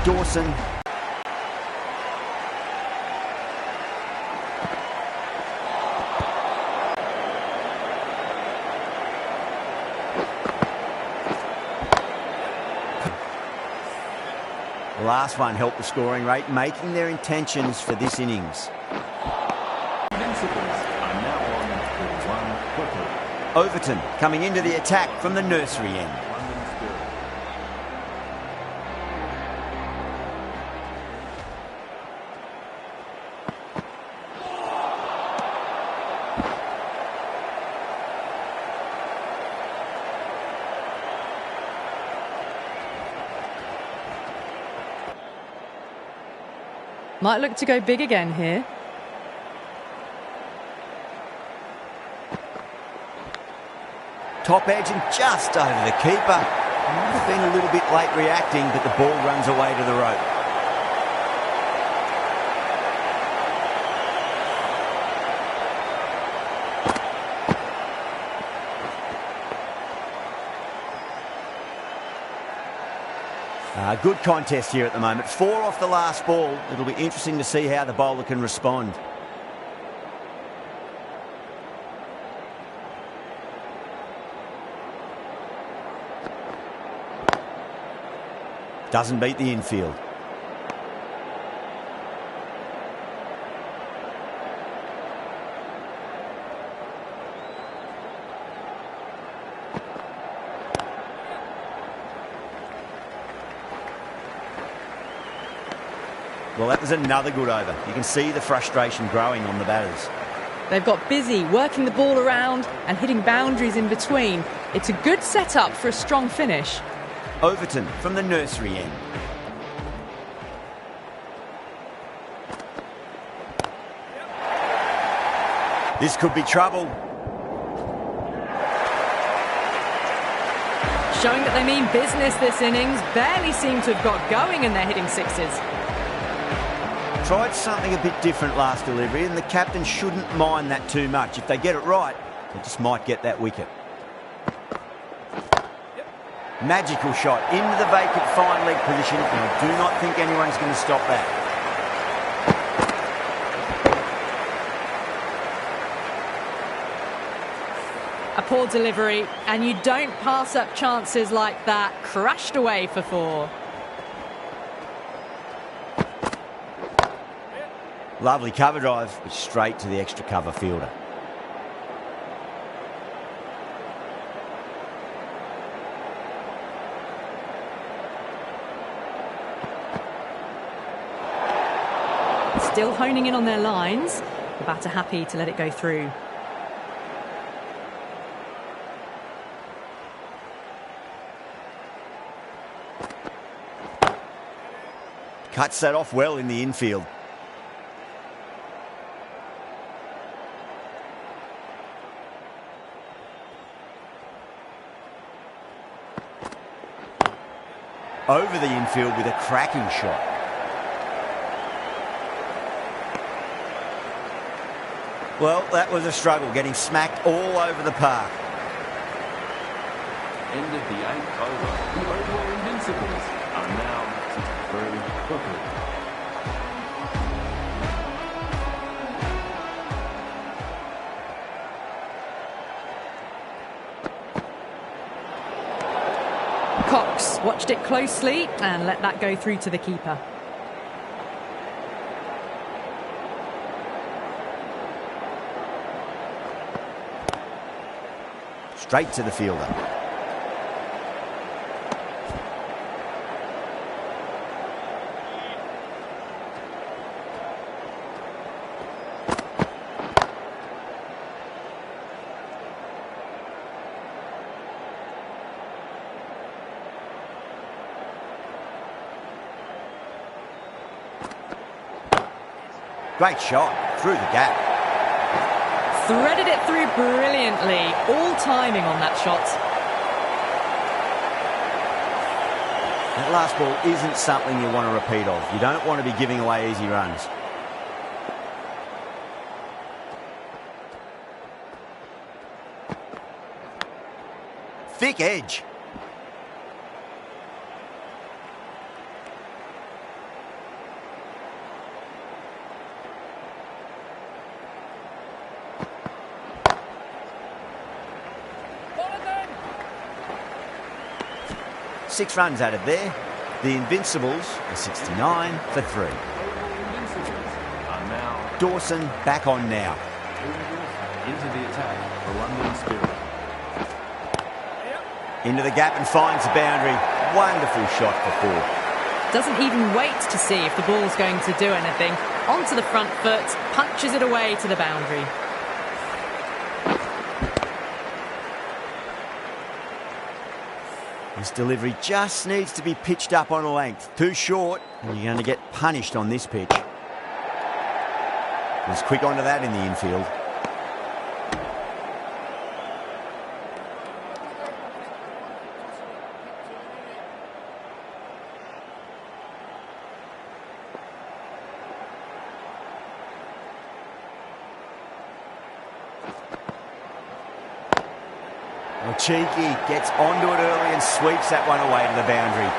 Dawson. The last one helped the scoring rate, making their intentions for this innings. Overton coming into the attack from the nursery end. Might look to go big again here. Top edge and just over the keeper. Might have been a little bit late reacting, but the ball runs away to the rope. Good contest here at the moment. 4 off the last ball. It'll be interesting to see how the bowler can respond. Doesn't beat the infield. Well, that was another good over. You can see the frustration growing on the batters. They've got busy working the ball around and hitting boundaries in between. It's a good setup for a strong finish. Overton from the nursery end. This could be trouble. Showing that they mean business this innings. Barely seem to have got going and they're hitting sixes. Tried something a bit different last delivery, and the captain shouldn't mind that too much. If they get it right, they just might get that wicket. Magical shot into the vacant fine leg position, and I do not think anyone's going to stop that. A poor delivery, and you don't pass up chances like that. Crashed away for 4. Lovely cover drive, but straight to the extra cover fielder. Still honing in on their lines. The batter happy to let it go through. Cuts that off well in the infield. Over the infield with a cracking shot. Well, that was a struggle, getting smacked all over the park. End of the 8th over. The overall invincibles are now very quickly. Cox watched it closely and let that go through to the keeper. Straight to the fielder. Great shot through the gap. Threaded it through brilliantly. All timing on that shot. That last ball isn't something you want to repeat of. You don't want to be giving away easy runs. Thick edge. 6 runs added there. The Invincibles are 69 for 3. Invincibles are now Dawson back on now. into the attack for London Spirit. Into the gap and finds the boundary. Wonderful shot for 4. Doesn't even wait to see if the ball's going to do anything. Onto the front foot, punches it away to the boundary. This delivery just needs to be pitched up on a length. Too short, and you're going to get punished on this pitch. Was quick onto that in the infield. Cheeky gets onto it early and sweeps that one away to the boundary.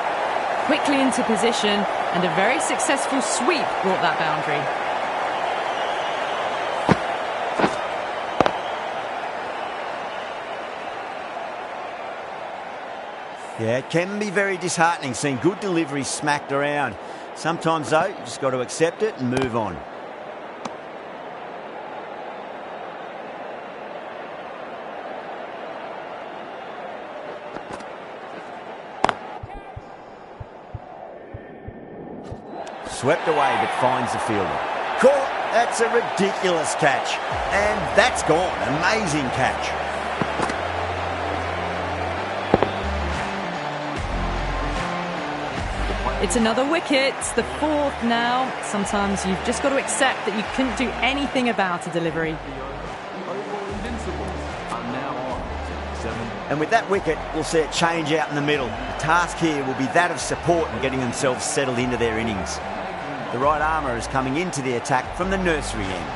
Quickly into position, and a very successful sweep brought that boundary. Yeah, it can be very disheartening seeing good deliveries smacked around. Sometimes, though, you just got to accept it and move on. Swept away, but finds the fielder. Caught! That's a ridiculous catch. And that's gone. Amazing catch. It's another wicket, the 4th now. Sometimes you've just got to accept that you couldn't do anything about a delivery. Overall Invincibles are now on to 7. And with that wicket, we'll see it change out in the middle. The task here will be that of support and getting themselves settled into their innings. The right armour is coming into the attack from the nursery end.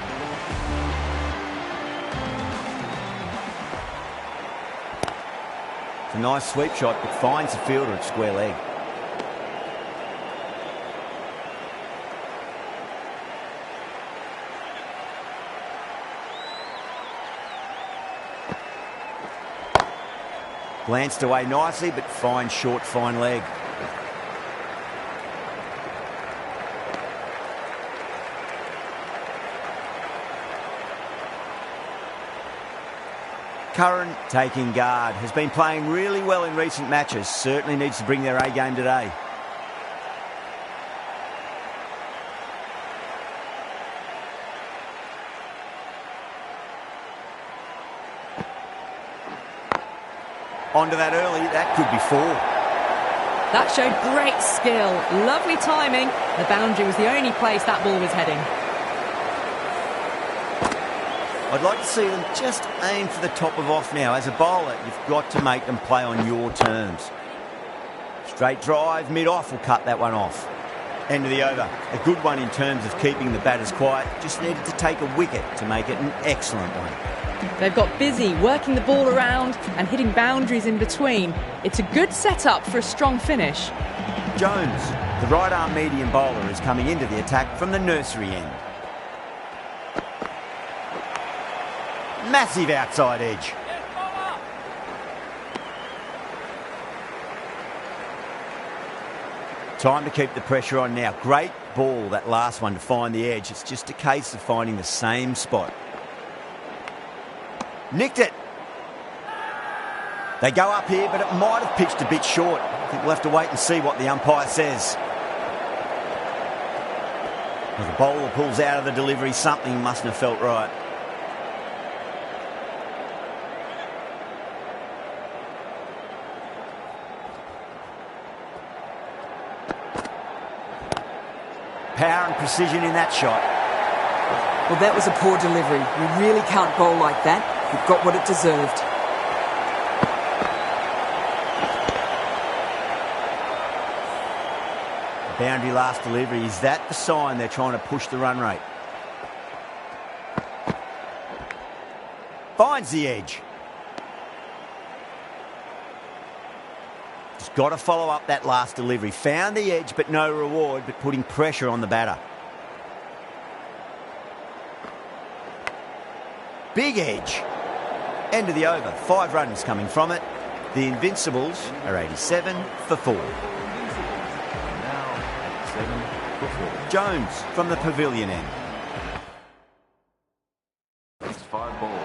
It's a nice sweep shot, but finds the fielder at square leg. Glanced away nicely, but finds short, fine leg. Curran taking guard. Has been playing really well in recent matches. Certainly needs to bring their A game today. Onto that early. That could be 4. That showed great skill, lovely timing. The boundary was the only place that ball was heading. I'd like to see them just aim for the top of off now. As a bowler, you've got to make them play on your terms. Straight drive, mid-off will cut that one off. End of the over. A good one in terms of keeping the batters quiet. Just needed to take a wicket to make it an excellent one. They've got busy working the ball around and hitting boundaries in between. It's a good setup for a strong finish. Jones, the right-arm medium bowler, is coming into the attack from the nursery end. Massive outside edge. Time to keep the pressure on now. Great ball, that last one, to find the edge. It's just a case of finding the same spot. Nicked it. They go up here, but it might have pitched a bit short. I think we'll have to wait and see what the umpire says. Well, the bowler pulls out of the delivery. Something mustn't have felt right. Power and precision in that shot. Well, that was a poor delivery. You really can't bowl like that. It got what it deserved. Boundary last delivery. Is that the sign they're trying to push the run rate? Finds the edge. Just got to follow up that last delivery. Found the edge, but no reward, but putting pressure on the batter. Big edge. End of the over. 5 runs coming from it. The Invincibles are 87 for 4. Now 87 for 4. Jones from the pavilion end. That's 5 balls.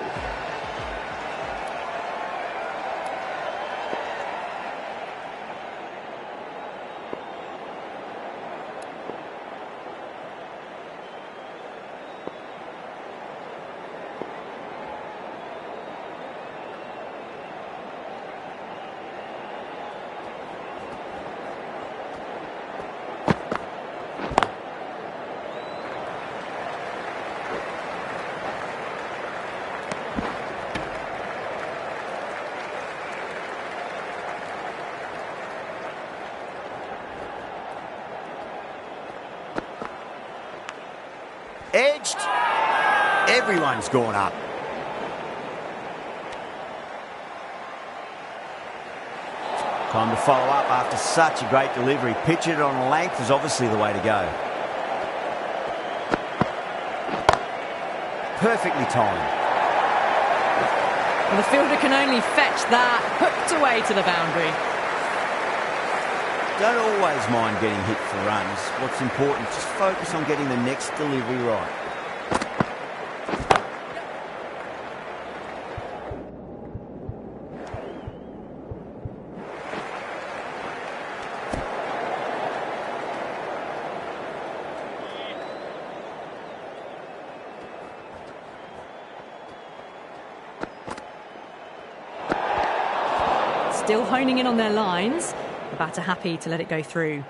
Edged. Everyone's gone up. Time to follow up after such a great delivery. Pitch it on length is obviously the way to go. Perfectly timed. And the fielder can only fetch that, hooked away to the boundary. Don't always mind getting hit for runs. What's important, just focus on getting the next delivery right. Still honing in on their lines. The batter happy to let it go through.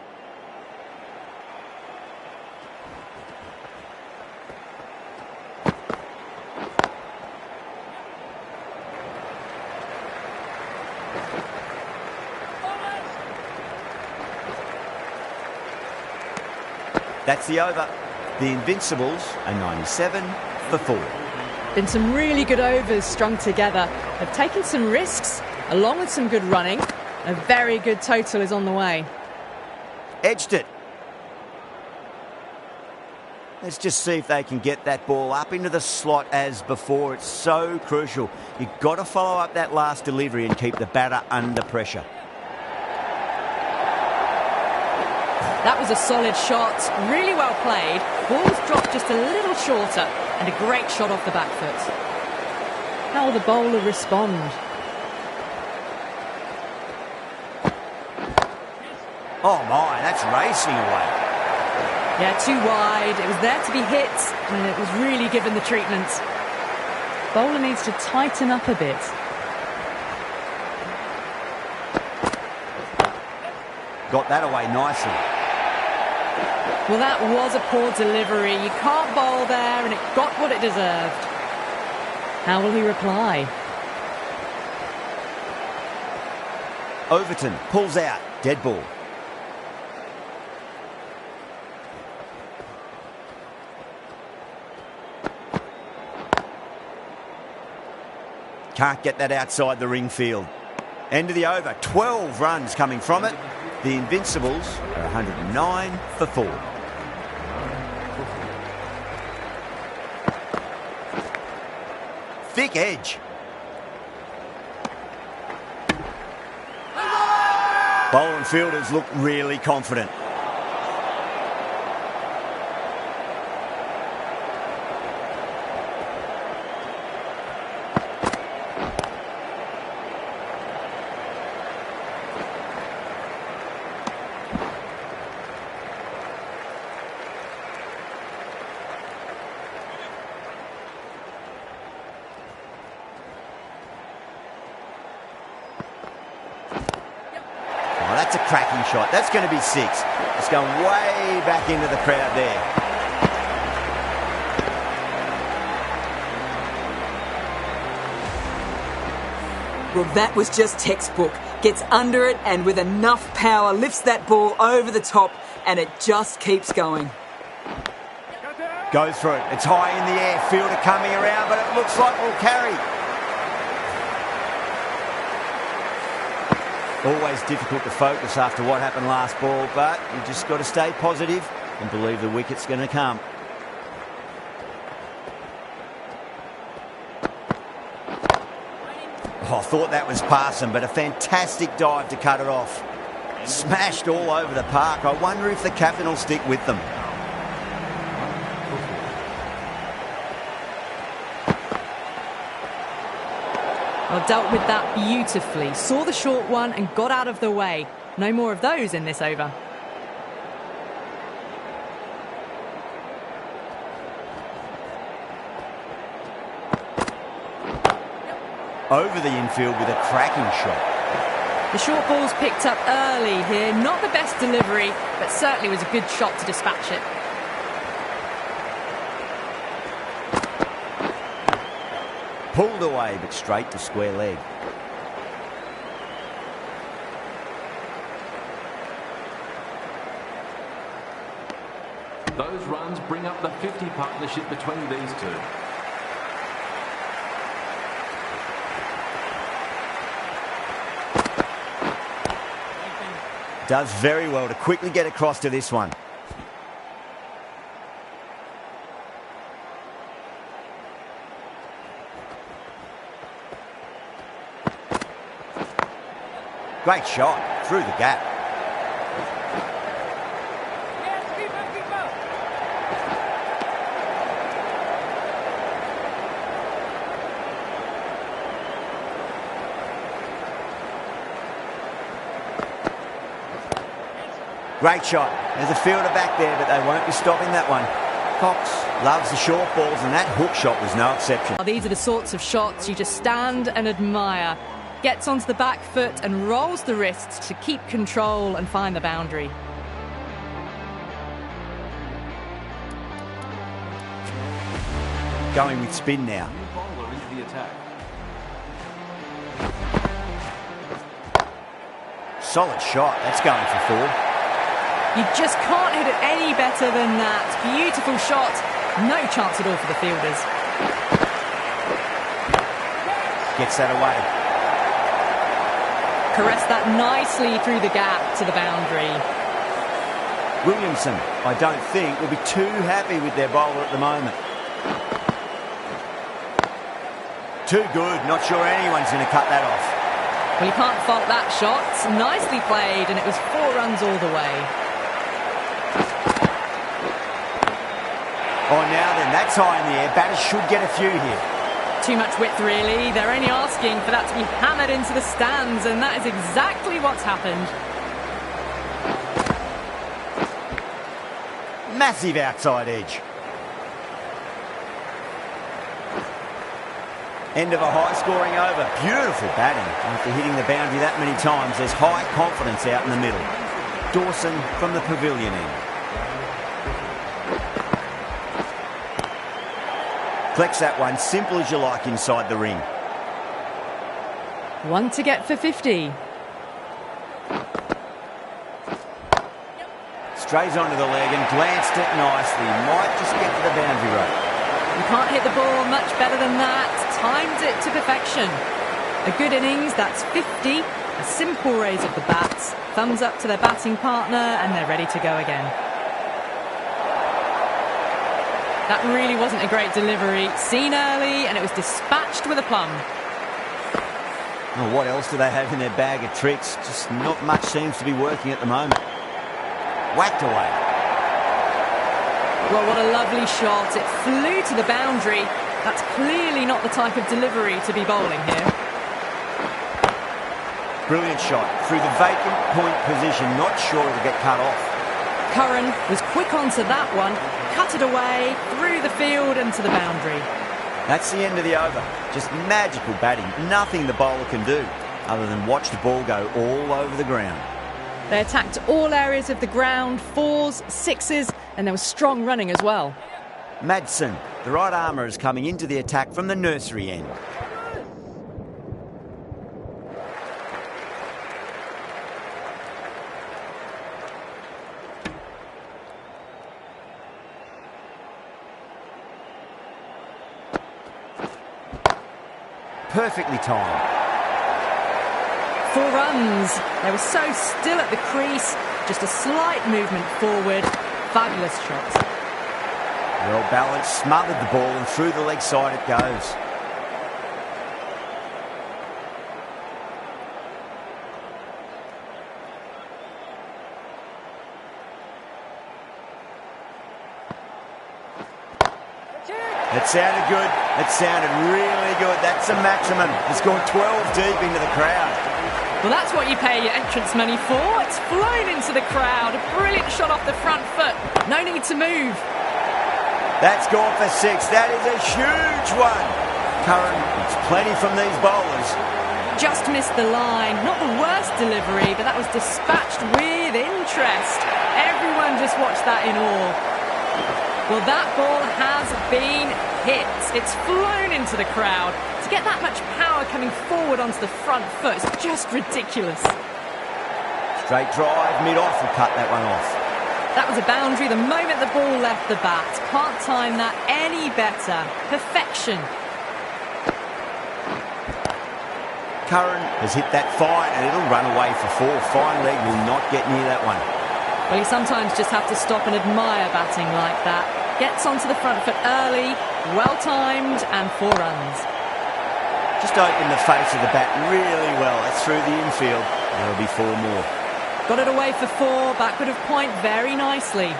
That's the over. The Invincibles are 97 for 4. Been some really good overs strung together. They've taken some risks, along with some good running. A very good total is on the way. Edged it. Let's just see if they can get that ball up into the slot as before. It's so crucial. You've got to follow up that last delivery and keep the batter under pressure. That was a solid shot, really well played. Ball's dropped just a little shorter, and a great shot off the back foot. How will the bowler respond? Oh my, that's racing away. Yeah, too wide. It was there to be hit, and it was really given the treatment. Bowler needs to tighten up a bit. Got that away nicely. Well, that was a poor delivery. You can't bowl there, and it got what it deserved. How will he reply? Overton pulls out. Dead ball. Can't get that outside the ring field. End of the over. 12 runs coming from it. The Invincibles are 109 for 4. Thick edge. Bowler and fielders look really confident. That's a cracking shot. That's going to be 6. It's going way back into the crowd there. Well, that was just textbook. Gets under it and with enough power lifts that ball over the top and it just keeps going. Goes for it. It's high in the air. Fielder coming around, but it looks like we'll carry. Always difficult to focus after what happened last ball, but you just got to stay positive and believe the wicket's going to come. I thought that was passing, but a fantastic dive to cut it off. Smashed all over the park. I wonder if the captain will stick with them. Well, dealt with that beautifully. Saw the short one and got out of the way. No more of those in this over. Over the infield with a cracking shot. The short ball's picked up early here. Not the best delivery, but certainly was a good shot to dispatch it. Pulled away, but straight to square leg. Those runs bring up the 50 partnership between these two. Does very well to quickly get across to this one. Great shot through the gap. Great shot. There's a fielder back there, but they won't be stopping that one. Cox loves the short balls, and that hook shot was no exception. These are the sorts of shots you just stand and admire. Gets onto the back foot and rolls the wrists to keep control and find the boundary. Going with spin now. New bowler into the attack. Solid shot. That's going for four. You just can't hit it any better than that. Beautiful shot. No chance at all for the fielders. Gets that away. Caress that nicely through the gap to the boundary. Williamson, I don't think, will be too happy with their bowler at the moment. Too good. Not sure anyone's going to cut that off. Well, you can't fault that shot. Nicely played, and it was 4 runs all the way. Oh, now then, that's high in the air. Batters should get a few here. Too much width, really. They're only asking for that to be hammered into the stands, and that is exactly what's happened. Massive outside edge. End of a high-scoring over. Beautiful batting. After hitting the boundary that many times, there's high confidence out in the middle. Dawson from the pavilion end. Flex that one, simple as you like, inside the ring. One to get for 50. Strays onto the leg and glanced it nicely. Might just get to the boundary rope. You can't hit the ball much better than that. Timed it to perfection. A good innings, that's 50. A simple raise of the bats. Thumbs up to their batting partner, and they're ready to go again. That really wasn't a great delivery. Seen early, and it was dispatched with a plum. Oh, what else do they have in their bag of tricks? Just not much seems to be working at the moment. Whacked away. Well, what a lovely shot. It flew to the boundary. That's clearly not the type of delivery to be bowling here. Brilliant shot. Through the vacant point position. Not sure it'll get cut off. Curran was quick onto that one. Cut it away, through the field and to the boundary. That's the end of the over. Just magical batting. Nothing the bowler can do other than watch the ball go all over the ground. They attacked all areas of the ground, 4s, 6s, and there was strong running as well. Madsen, the right armour, is coming into the attack from the nursery end. Perfectly timed. 4 runs. They were so still at the crease. Just a slight movement forward. Fabulous shots. Well balanced, smothered the ball, and through the leg side it goes. It sounded good. It sounded really good. That's the maximum. It's gone 12 deep into the crowd. Well, that's what you pay your entrance money for. It's flown into the crowd. A brilliant shot off the front foot. No need to move. That's gone for 6. That is a huge one. Curran gets plenty from these bowlers. Just missed the line. Not the worst delivery, but that was dispatched with interest. Everyone just watched that in awe. Well, that ball has been hit. It's flown into the crowd. To get that much power coming forward onto the front foot is just ridiculous. Straight drive, mid-off will cut that one off. That was a boundary the moment the ball left the bat. Can't time that any better. Perfection. Curran has hit that fine and it'll run away for 4. Fine leg will not get near that one. Well, you sometimes just have to stop and admire batting like that. Gets onto the front foot early, well-timed, and 4 runs. Just opened the face of the bat really well. That's through the infield. There'll be 4 more. Got it away for 4, backward of point very nicely.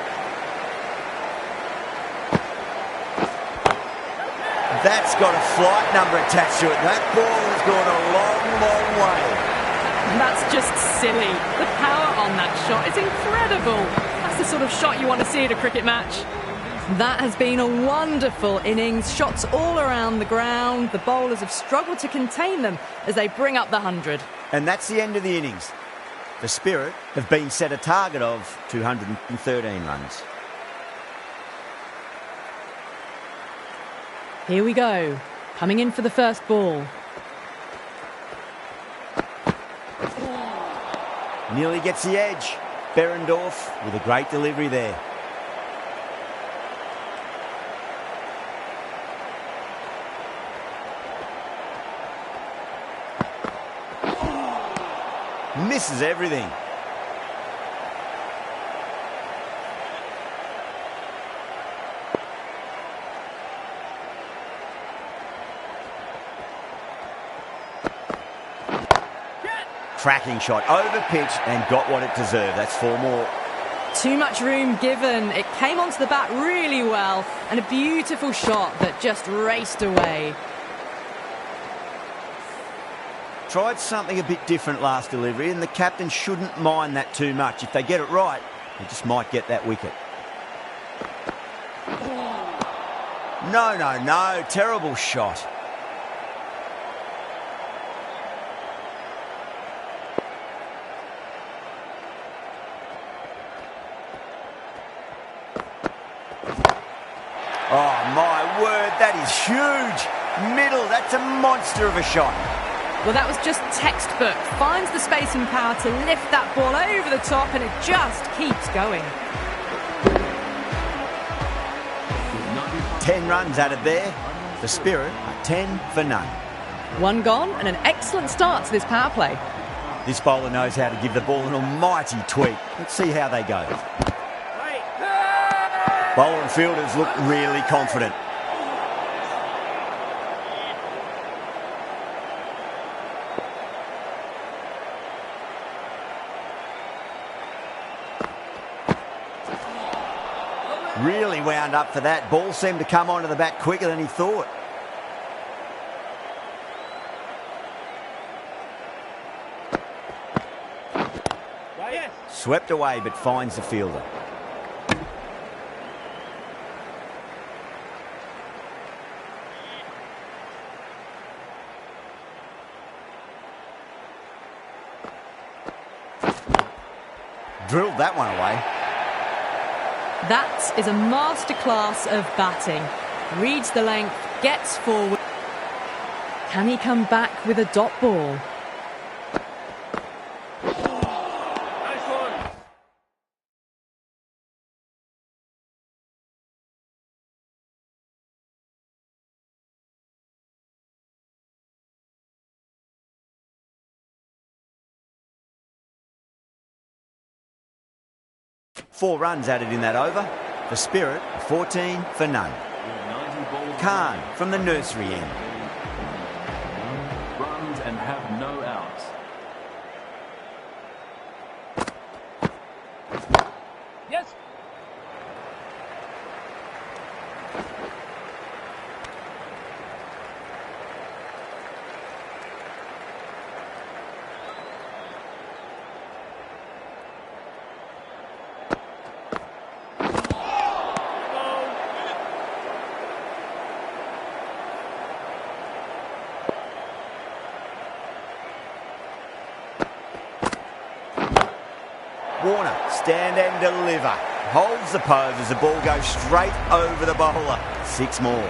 That's got a flight number attached to it. That ball has gone a long, long way. That's just silly. The power on that shot is incredible. That's the sort of shot you want to see at a cricket match. That has been a wonderful innings. Shots all around the ground. The bowlers have struggled to contain them as they bring up the 100. And that's the end of the innings. The Spirit have been set a target of 213 runs. Here we go. Coming in for the first ball. Nearly gets the edge. Berendorf with a great delivery there. Misses everything. Cracking shot, over pitch and got what it deserved. That's 4 more. Too much room given. It came onto the bat really well and a beautiful shot that just raced away. Tried something a bit different last delivery and the captain shouldn't mind that too much. If they get it right, they just might get that wicket. No. Terrible shot. Oh, my word, that is huge. Middle, that's a monster of a shot. Well, that was just textbook. Finds the space and power to lift that ball over the top and it just keeps going. 10 runs added there. The Spirit are 10 for none. 1 gone and an excellent start to this power play. This bowler knows how to give the ball an almighty tweak. Let's see how they go. Bowler and fielders look really confident. Really wound up for that. Ball seemed to come onto the bat quicker than he thought. Swept away but finds the fielder. Drilled that one away. That is a masterclass of batting. Reads the length, gets forward. Can he come back with a dot ball? Nice one. 4 runs added in that over. The Spirit, 14 for none. Khan from the nursery end. Runs and have no outs. Yes. Warner, stand and deliver. Holds the pose as the ball goes straight over the bowler. 6 more.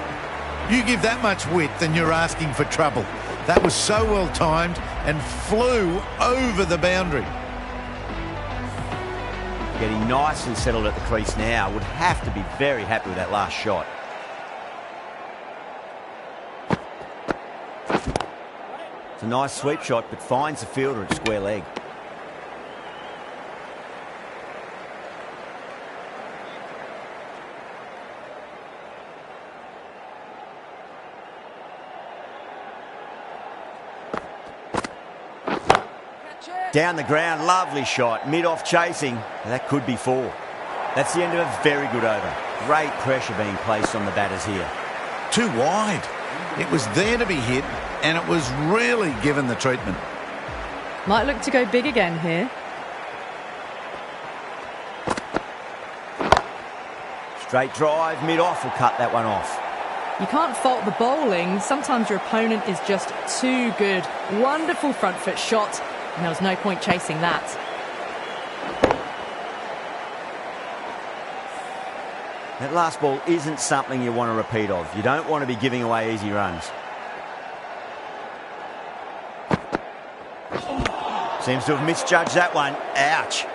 You give that much width and you're asking for trouble. That was so well timed and flew over the boundary. Getting nicely settled at the crease now. Would have to be very happy with that last shot. It's a nice sweep shot, but finds the fielder at square leg. Down the ground, lovely shot. Mid-off chasing. That could be 4. That's the end of a very good over. Great pressure being placed on the batters here. Too wide. It was there to be hit, and it was really given the treatment. Might look to go big again here. Straight drive, mid-off will cut that one off. You can't fault the bowling. Sometimes your opponent is just too good. Wonderful front foot shot. And there was no point chasing that. That last ball isn't something you want to repeat of. You don't want to be giving away easy runs. Seems to have misjudged that one. Ouch.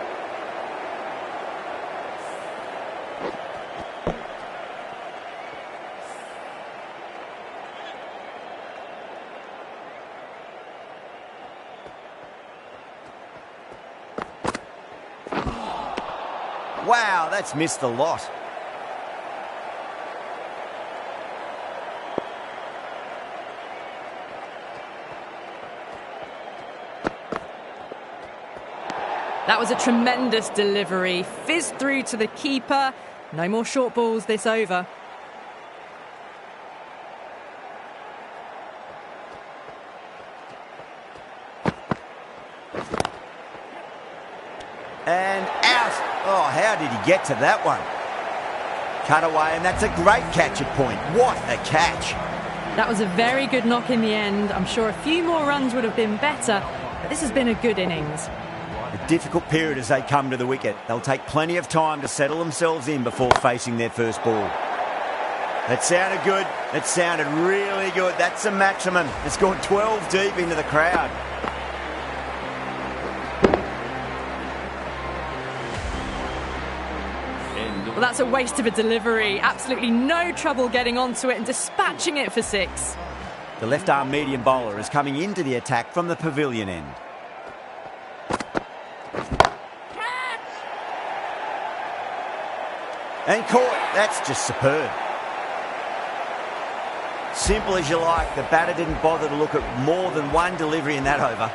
Wow, that's missed a lot. That was a tremendous delivery. Fizzed through to the keeper. No more short balls this over. And out. Oh, how did he get to that one? Cut away, and that's a great catch at point. What a catch. That was a very good knock in the end. I'm sure a few more runs would have been better, but this has been a good innings. A difficult period as they come to the wicket. They'll take plenty of time to settle themselves in before facing their first ball. That sounded good. That sounded really good. That's the maximum. It's gone 12 deep into the crowd. Well, that's a waste of a delivery. Absolutely no trouble getting onto it and dispatching it for 6. The left-arm medium bowler is coming into the attack from the pavilion end. And caught. That's just superb. Simple as you like. The batter didn't bother to look at more than one delivery in that over.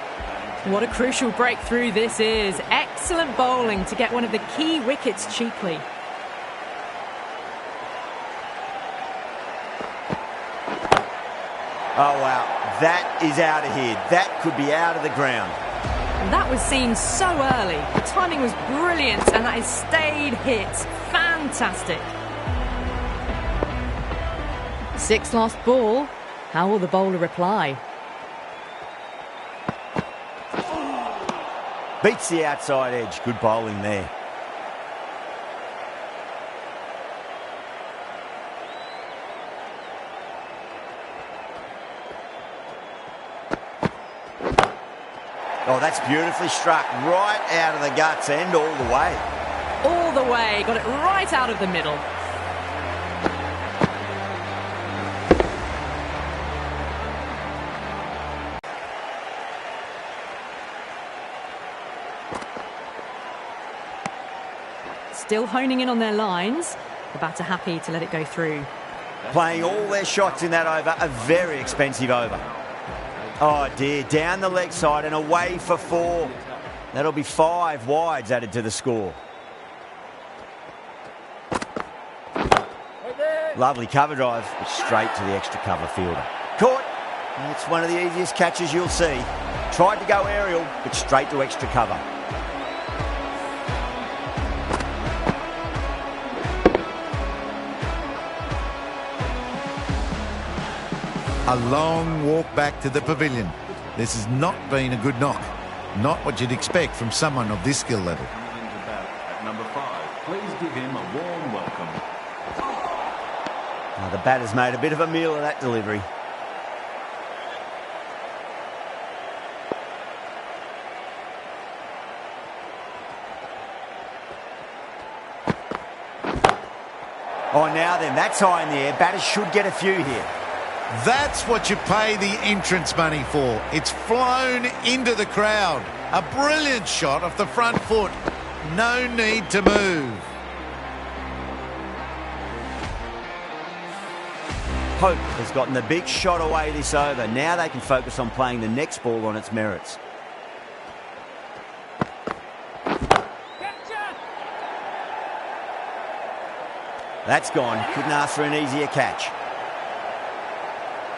What a crucial breakthrough this is. Excellent bowling to get one of the key wickets cheaply. Oh, wow. That is out of here. That could be out of the ground. That was seen so early. The timing was brilliant, and that is stayed hit. Fantastic. 6 last ball. How will the bowler reply? Beats the outside edge. Good bowling there. Oh, that's beautifully struck. Right out of the guts and all the way. All the way. Got it right out of the middle. Still honing in on their lines. The batter happy to let it go through. Playing all their shots in that over. A very expensive over. Oh dear, down the leg side and away for 4. That'll be 5 wides added to the score. Lovely cover drive, but straight to the extra cover fielder. Caught. It's one of the easiest catches you'll see. Tried to go aerial, but straight to extra cover. A long walk back to the pavilion. This has not been a good knock. Not what you'd expect from someone of this skill level. number 5. Please give him a warm welcome. The batter's made a bit of a meal of that delivery. Oh, now then, that's high in the air. Batters should get a few here. That's what you pay the entrance money for. It's flown into the crowd. A brilliant shot off the front foot. No need to move. Hope has gotten the big shot away this over. Now they can focus on playing the next ball on its merits. That's gone. Couldn't ask for an easier catch.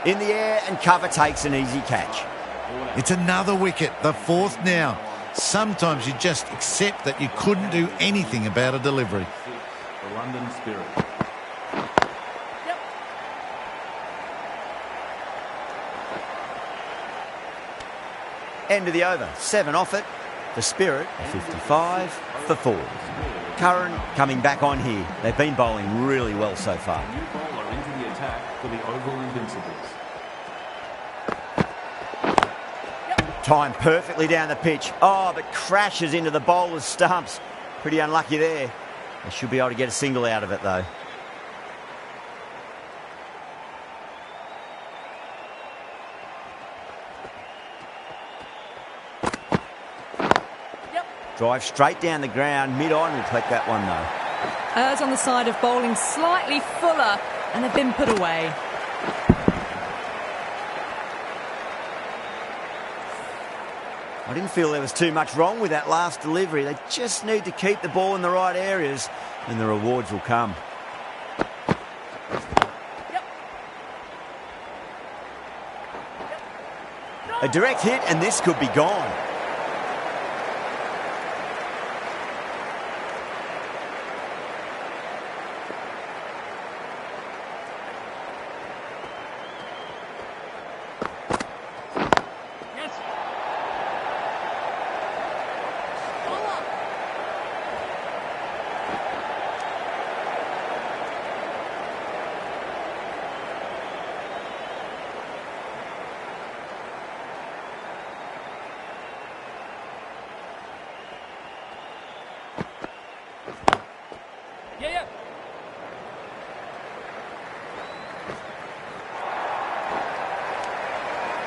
In the air and cover takes an easy catch. It's another wicket, the fourth now. Sometimes you just accept that you couldn't do anything about a delivery. The London Spirit. End of the over. 7 off it. The Spirit, a 55 for 4. Curran coming back on here. They've been bowling really well so far. New bowler into the attack for the Oval Invincibles. Timed perfectly down the pitch. Oh, but crashes into the bowler's stumps. Pretty unlucky there. They should be able to get a single out of it, though. Drive straight down the ground. Mid-on will collect that one, though. Errs on the side of bowling slightly fuller, and they've been put away. I didn't feel there was too much wrong with that last delivery. They just need to keep the ball in the right areas, and the rewards will come. A direct hit, and this could be gone.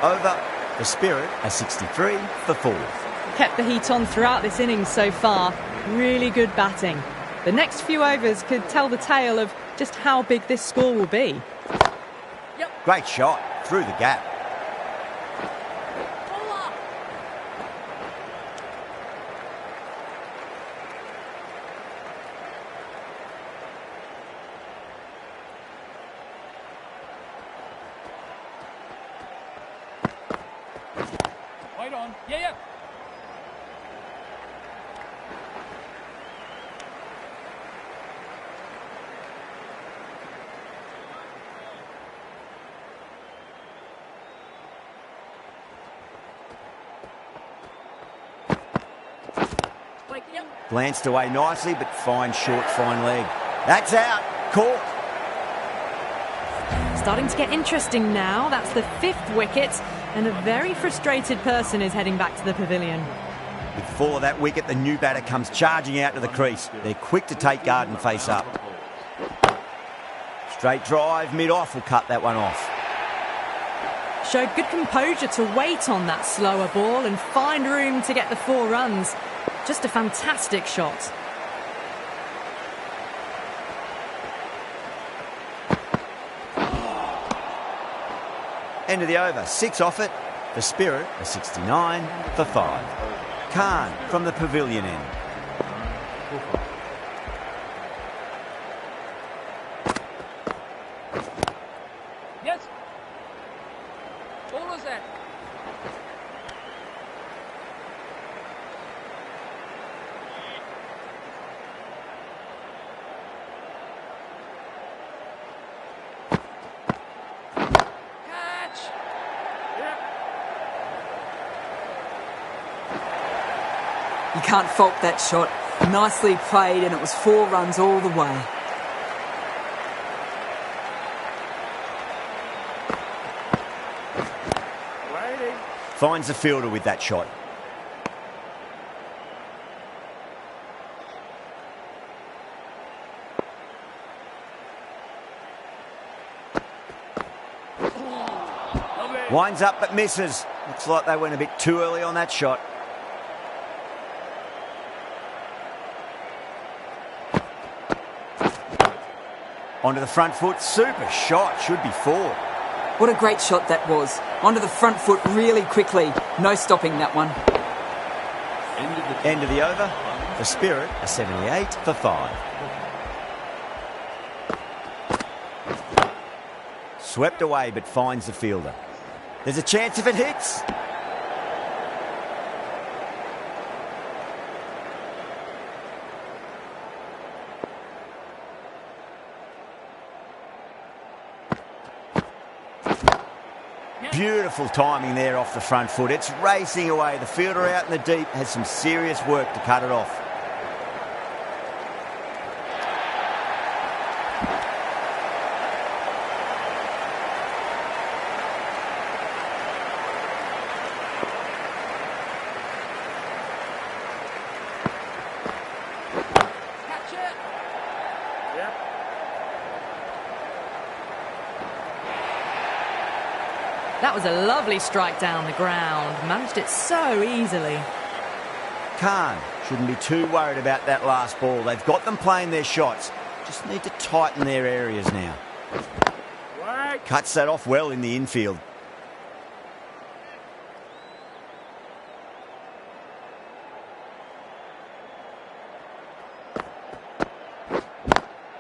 Over. The Spirit, a 63 for 4. Kept the heat on throughout this innings so far. Really good batting. The next few overs could tell the tale of just how big this score will be. Great shot. Through the gap. Glanced away nicely, but fine short, fine leg. That's out. Caught. Starting to get interesting now. That's the 5th wicket, and a very frustrated person is heading back to the pavilion. With 4 of that wicket, the new batter comes charging out to the crease. They're quick to take guard and face up. Straight drive, mid-off will cut that one off. Showed good composure to wait on that slower ball and find room to get the 4 runs. Just a fantastic shot. End of the over. 6 off it. The Spirit, a 69 for 5. Khan from the pavilion end. Yes. What was that? You can't fault that shot. Nicely played, and it was 4 runs all the way. Waiting. Finds the fielder with that shot. Winds up but misses. Looks like they went a bit too early on that shot. Onto the front foot. Super shot. Should be 4. What a great shot that was. Onto the front foot really quickly. No stopping that one. End of the over. The Spirit are 78 for 5. Swept away but finds the fielder. There's a chance if it hits. Beautiful timing there off the front foot. It's racing away. The fielder out in the deep has some serious work to cut it off. That was a lovely strike down the ground. Managed it so easily. Shouldn't be too worried about that last ball. They've got them playing their shots. Just need to tighten their areas now. Right. Cuts that off well in the infield.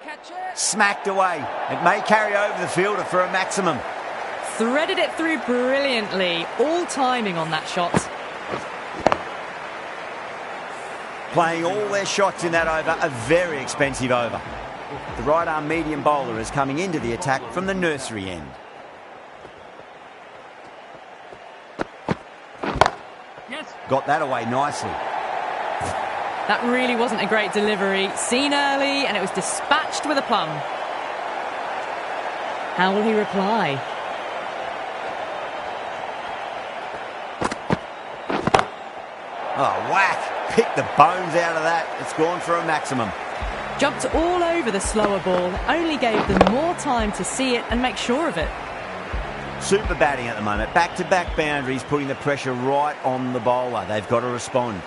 Catch it. Smacked away. It may carry over the fielder for a maximum. Threaded it through brilliantly. All timing on that shot. Playing all their shots in that over, a very expensive over. The right-arm medium bowler is coming into the attack from the nursery end. Yes. Got that away nicely. That really wasn't a great delivery. Seen early, and it was dispatched with a plum. How will he reply? Oh, whack! Picked the bones out of that. It's gone for a maximum. Jumped all over the slower ball. Only gave them more time to see it and make sure of it. Super batting at the moment. Back-to-back boundaries, putting the pressure right on the bowler. They've got to respond.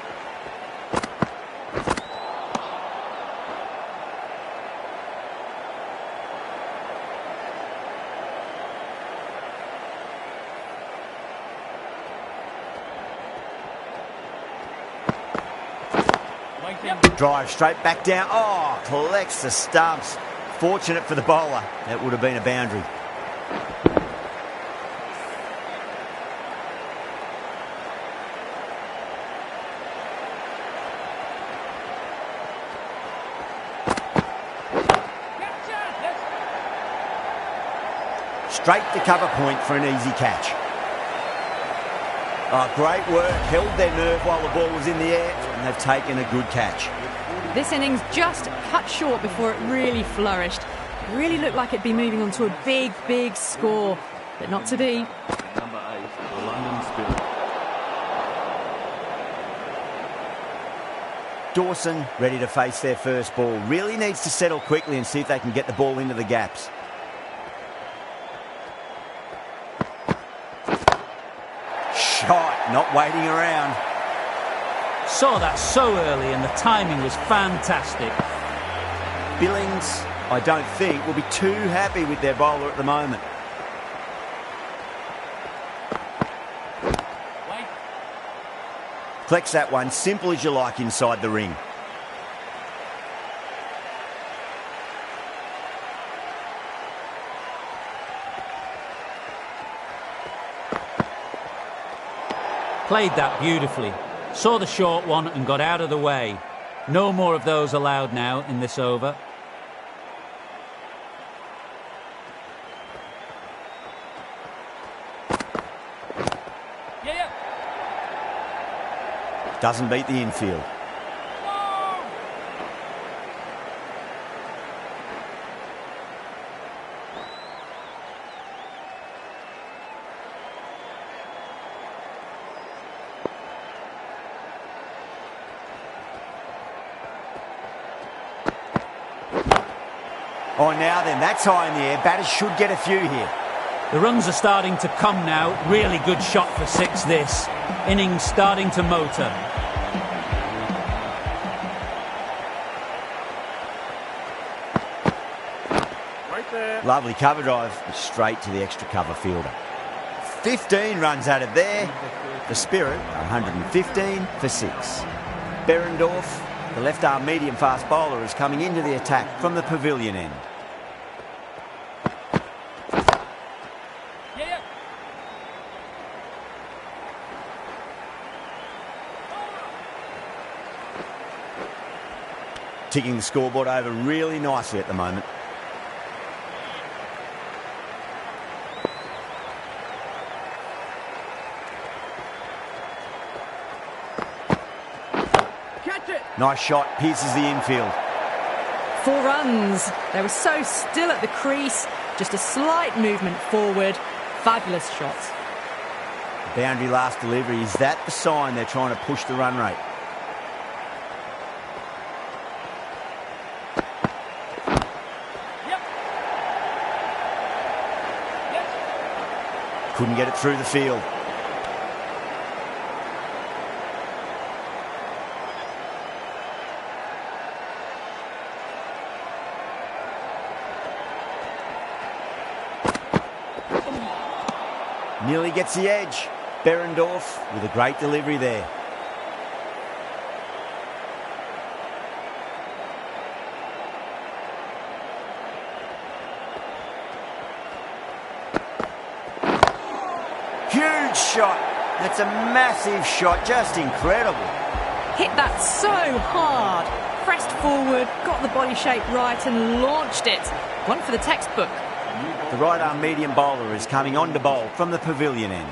Drive straight back down. Oh, collects the stumps. Fortunate for the bowler. That would have been a boundary. Straight to cover point for an easy catch. Oh, great work. Held their nerve while the ball was in the air, and they've taken a good catch. This innings just cut short before it really flourished. It really looked like it'd be moving on to a big, big score, but not to be. Number 8, the London Spirit. Dawson ready to face their first ball. Really needs to settle quickly and see if they can get the ball into the gaps. Shot, not waiting around. Saw that so early and the timing was fantastic. Billings, I don't think, will be too happy with their bowler at the moment. Wait. Collects that one, simple as you like inside the ring. Played that beautifully. Saw the short one and got out of the way. No more of those allowed now in this over. Yeah. Doesn't beat the infield. Oh, now then, that's high in the air. Batters should get a few here. The runs are starting to come now. Really good shot for 6 this. Innings starting to motor. Right there. Lovely cover drive, straight to the extra cover fielder. 15 runs added there. The Spirit, 115 for 6. Behrendorff, the left-arm medium-fast bowler, is coming into the attack from the pavilion end. Ticking the scoreboard over really nicely at the moment. Catch it. Nice shot, pierces the infield. 4 runs. They were so still at the crease. Just a slight movement forward. Fabulous shot. Boundary last delivery. Is that the sign they're trying to push the run rate? Couldn't get it through the field. Nearly gets the edge. Behrendorff with a great delivery there. Huge shot. That's a massive shot. Just incredible. Hit that so hard. Pressed forward, got the body shape right and launched it. One for the textbook. The right-arm medium bowler is coming on to bowl from the pavilion end.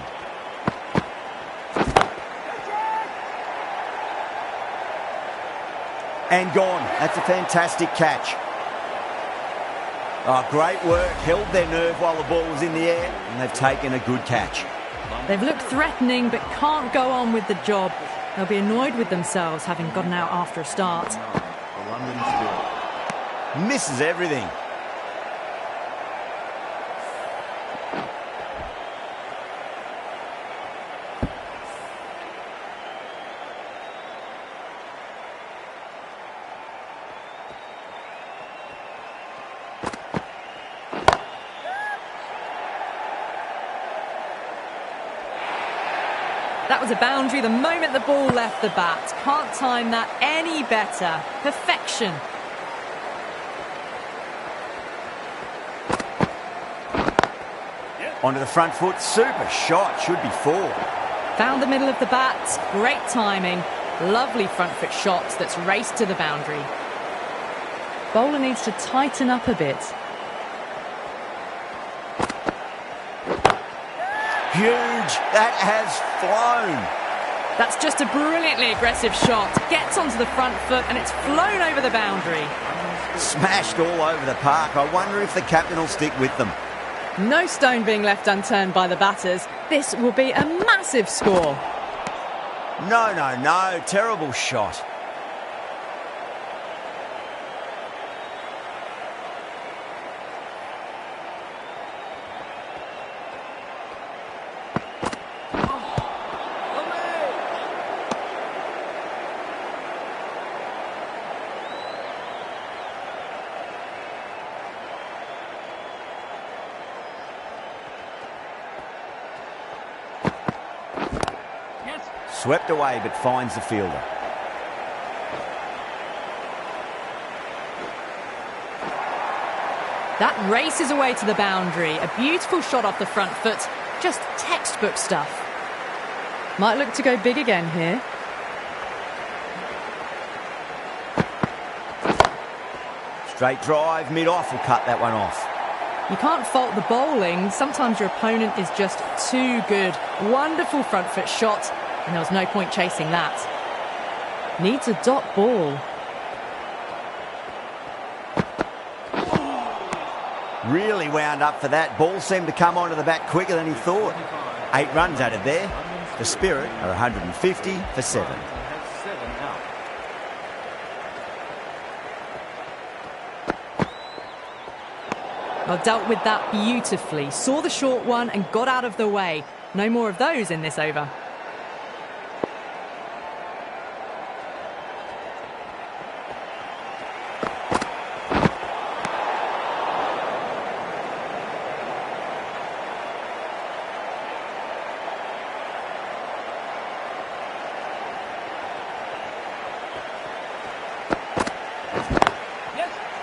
And gone. That's a fantastic catch. Oh, great work. Held their nerve while the ball was in the air, and they've taken a good catch. They've looked threatening but can't go on with the job. They'll be annoyed with themselves having gotten out after a start. The London Spirit. Misses everything. That was a boundary the moment the ball left the bat. Can't time that any better. Perfection. Onto the front foot. Super shot. Should be 4. Found the middle of the bat. Great timing. Lovely front foot shot that's raced to the boundary. Bowler needs to tighten up a bit. Huge. That has flown. That's just a brilliantly aggressive shot. Gets onto the front foot and it's flown over the boundary. Smashed all over the park. I wonder if the captain will stick with them. No stone being left unturned by the batters. This will be a massive score. No, no, no. Terrible shot. Swept away but finds the fielder. That races away to the boundary. A beautiful shot off the front foot. Just textbook stuff. Might look to go big again here. Straight drive, mid-off will cut that one off. You can't fault the bowling. Sometimes your opponent is just too good. Wonderful front foot shot. And there was no point chasing that. Needs a dot ball. Really wound up for that. Ball seemed to come onto the bat quicker than he thought. 8 runs added there. The Spirit are 150 for 7. Well, dealt with that beautifully. Saw the short one and got out of the way. No more of those in this over.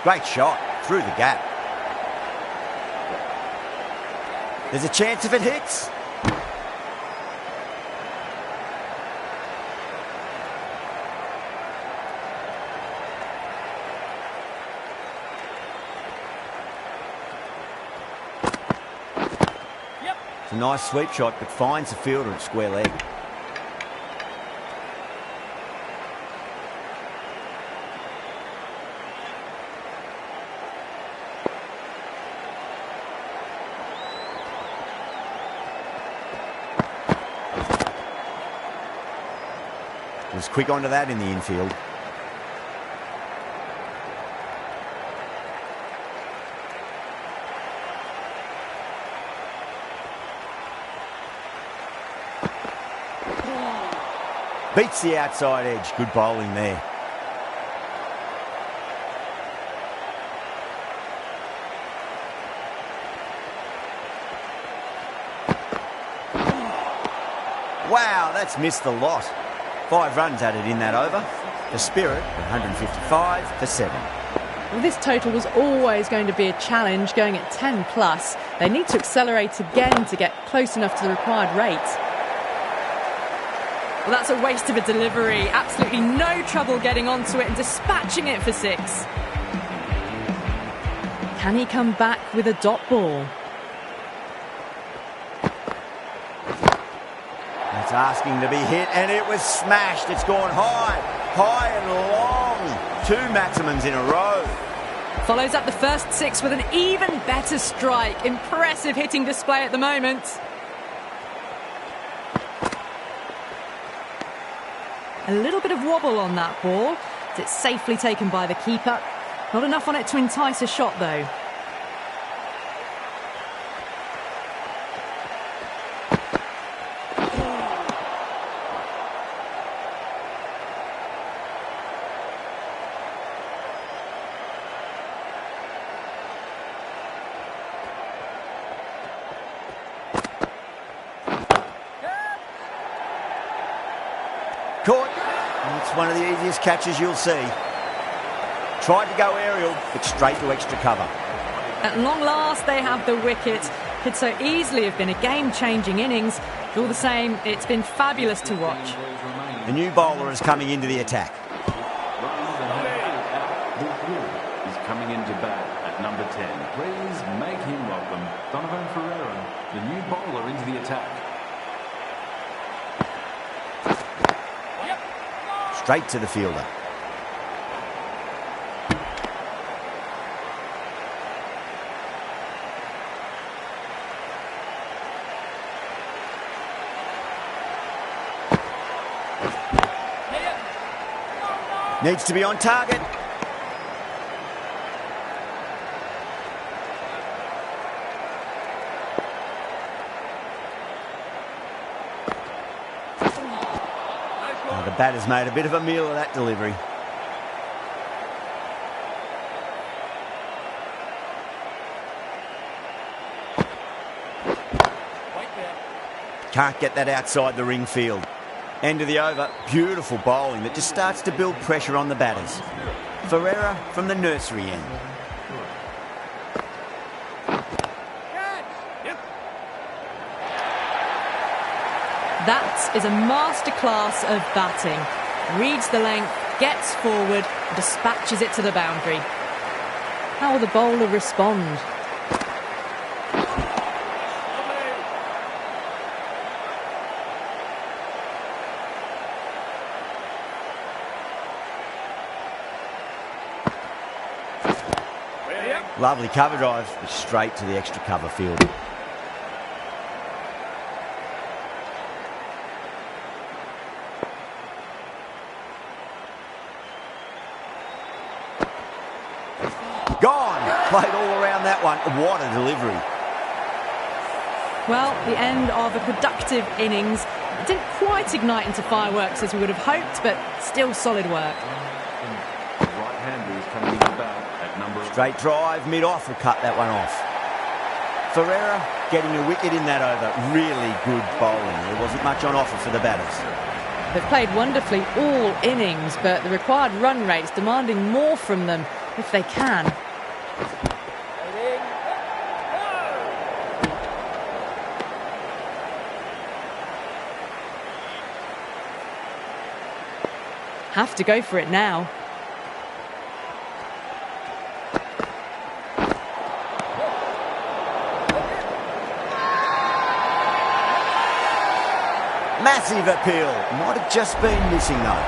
Great shot, through the gap. There's a chance if it hits. It's a nice sweep shot, but finds the fielder at square leg. Was quick onto that in the infield. Beats the outside edge. Good bowling there. Wow, that's missed the lot. 5 runs added in that over. The Spirit, 155 for 7. Well, this total was always going to be a challenge, going at 10 plus. They need to accelerate again to get close enough to the required rate. Well, that's a waste of a delivery. Absolutely no trouble getting onto it and dispatching it for 6. Can he come back with a dot ball? It's asking to be hit, and it was smashed. It's gone high and long. 2 maximums in a row. Follows up the first 6 with an even better strike. Impressive hitting display at the moment. A little bit of wobble on that ball. It's safely taken by the keeper. Not enough on it to entice a shot, though. Caught. It's one of the easiest catches you'll see. Tried to go aerial, but straight to extra cover. At long last, they have the wicket. Could so easily have been a game-changing innings. But all the same, it's been fabulous to watch. The new bowler is coming into the attack. He's coming into bat at number 10. Please make him welcome Donovan Ferreira, the new bowler, into the attack. Straight to the fielder. Needs to be on target. The batter's made a bit of a meal of that delivery. Can't get that outside the ring field. End of the over. Beautiful bowling that just starts to build pressure on the batters. Ferreira from the nursery end. That is a masterclass of batting. Reads the length, gets forward, dispatches it to the boundary. How will the bowler respond? Lovely cover drive, straight to the extra cover field. Gone. played all around that one. What a delivery. Well, the end of a productive innings. It didn't quite ignite into fireworks as we would have hoped, but still solid work. Right-hander is coming into bat at number... Straight drive, mid-off will cut that one off. Ferreira getting a wicket in that over. Really good bowling. There wasn't much on offer for the batters. They've played wonderfully all innings, but the required run rate's demanding more from them if they can. Have to go for it now. Massive appeal. Might have just been missing though.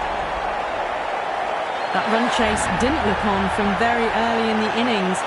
That run chase didn't look on from very early in the innings.